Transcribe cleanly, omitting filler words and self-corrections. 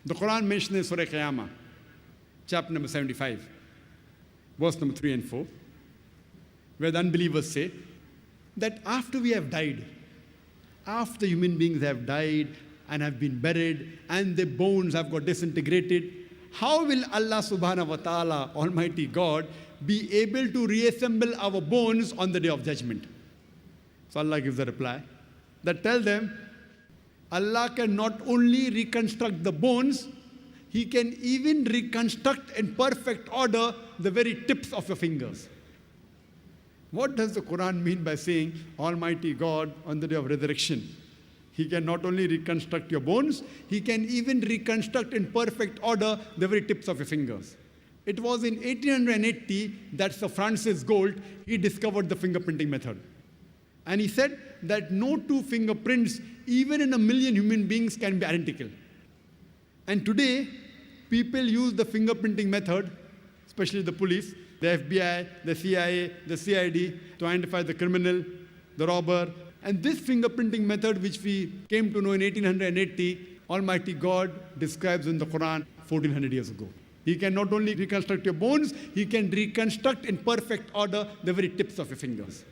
The Quran mentions in Surah Qiyamah, chapter number 75, verse number 3 and 4, where the unbelievers say that after we have died, after human beings have died and have been buried and their bones have got disintegrated, how will Allah subhanahu wa ta'ala, Almighty God, be able to reassemble our bones on the day of judgment? So Allah gives a reply that tell them, Allah can not only reconstruct the bones, He can even reconstruct in perfect order the very tips of your fingers. What does the Quran mean by saying Almighty God on the day of resurrection? He can not only reconstruct your bones, He can even reconstruct in perfect order the very tips of your fingers. It was in 1880 that Sir Francis Gould, he discovered the fingerprinting method. And he said that no two fingerprints, even in a million human beings, can be identical. And today, people use the fingerprinting method, especially the police, the FBI, the CIA, the CID, to identify the criminal, the robber. And this fingerprinting method, which we came to know in 1880, Almighty God describes in the Quran 1400 years ago. He can not only reconstruct your bones, He can reconstruct in perfect order the very tips of your fingers.